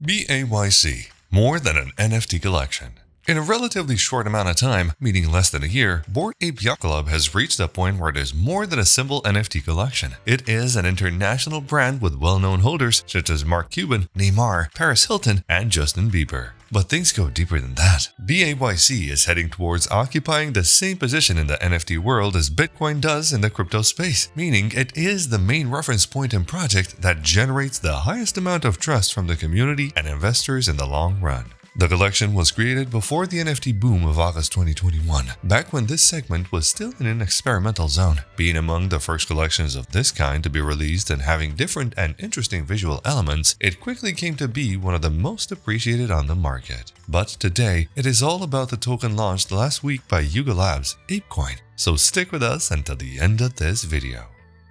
BAYC, more than an NFT collection. In a relatively short amount of time, meaning less than a year, Bored Ape Yacht Club has reached a point where it is more than a simple NFT collection. It is an international brand with well-known holders such as Mark Cuban, Neymar, Paris Hilton, and Justin Bieber. But things go deeper than that. BAYC is heading towards occupying the same position in the NFT world as Bitcoin does in the crypto space, meaning it is the main reference point and project that generates the highest amount of trust from the community and investors in the long run. The collection was created before the NFT boom of August 2021, back when this segment was still in an experimental zone. Being among the first collections of this kind to be released and having different and interesting visual elements, it quickly came to be one of the most appreciated on the market. But today, it is all about the token launched last week by Yuga Labs, ApeCoin, so stick with us until the end of this video.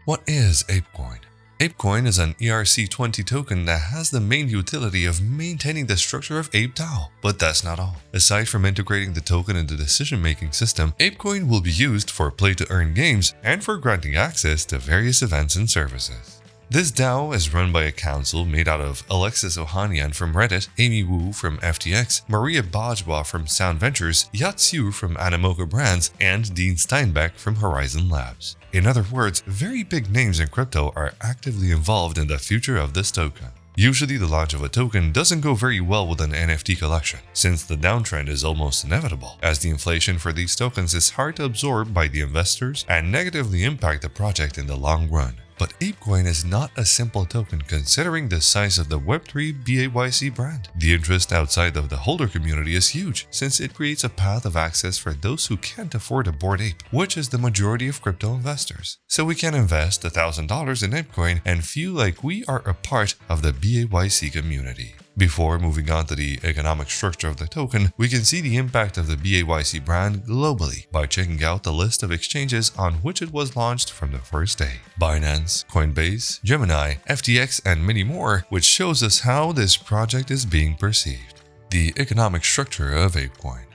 What is ApeCoin? ApeCoin is an ERC20 token that has the main utility of maintaining the structure of ApeDAO, but that's not all. Aside from integrating the token into the decision-making system, ApeCoin will be used for play-to-earn games and for granting access to various events and services. This DAO is run by a council made out of Alexis Ohanian from Reddit, Amy Wu from FTX, Maria Bajwa from Sound Ventures, Yat Siu from Animoca Brands, and Dean Steinbeck from Horizon Labs. In other words, very big names in crypto are actively involved in the future of this token. Usually the launch of a token doesn't go very well with an NFT collection, since the downtrend is almost inevitable, as the inflation for these tokens is hard to absorb by the investors and negatively impact the project in the long run. But ApeCoin is not a simple token considering the size of the Web3 BAYC brand. The interest outside of the holder community is huge, since it creates a path of access for those who can't afford a Bored Ape, which is the majority of crypto investors. So we can invest $1,000 in ApeCoin and feel like we are a part of the BAYC community. Before moving on to the economic structure of the token, we can see the impact of the BAYC brand globally by checking out the list of exchanges on which it was launched from the first day. Binance, Coinbase, Gemini, FTX, and many more, which shows us how this project is being perceived. The economic structure of ApeCoin.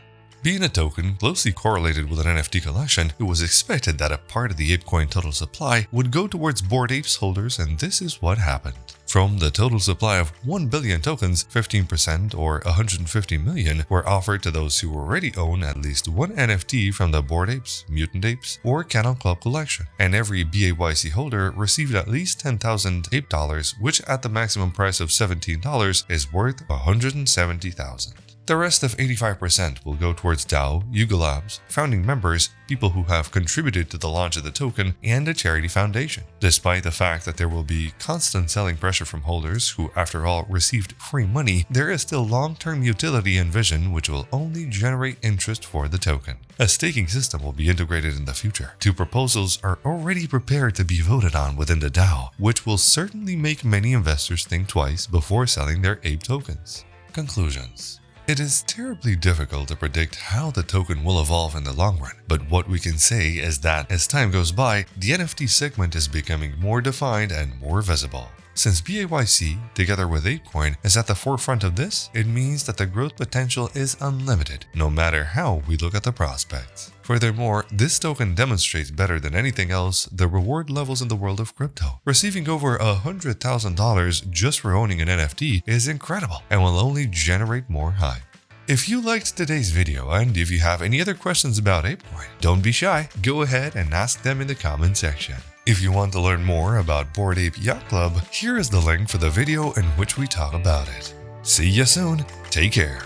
Being a token closely correlated with an NFT collection, it was expected that a part of the ApeCoin total supply would go towards Bored Apes holders, and this is what happened. From the total supply of 1 billion tokens, 15% or 150 million were offered to those who already own at least one NFT from the Bored Apes, Mutant Apes, or Cannon Club collection, and every BAYC holder received at least 10,000 Ape dollars, which at the maximum price of $17 is worth 170,000. The rest of 85% will go towards DAO, Yuga Labs, founding members, people who have contributed to the launch of the token, and a charity foundation. Despite the fact that there will be constant selling pressure from holders who, after all, received free money, there is still long-term utility and vision which will only generate interest for the token. A staking system will be integrated in the future. 2 proposals are already prepared to be voted on within the DAO, which will certainly make many investors think twice before selling their Ape tokens. Conclusions. It is terribly difficult to predict how the token will evolve in the long run, but what we can say is that as time goes by, the NFT segment is becoming more defined and more visible. Since BAYC, together with ApeCoin, is at the forefront of this, it means that the growth potential is unlimited, no matter how we look at the prospects. Furthermore, this token demonstrates better than anything else the reward levels in the world of crypto. Receiving over $100,000 just for owning an NFT is incredible and will only generate more hype. If you liked today's video and if you have any other questions about ApeCoin, don't be shy, go ahead and ask them in the comment section. If you want to learn more about Bored Ape Yacht Club, here is the link for the video in which we talk about it. See ya soon, take care.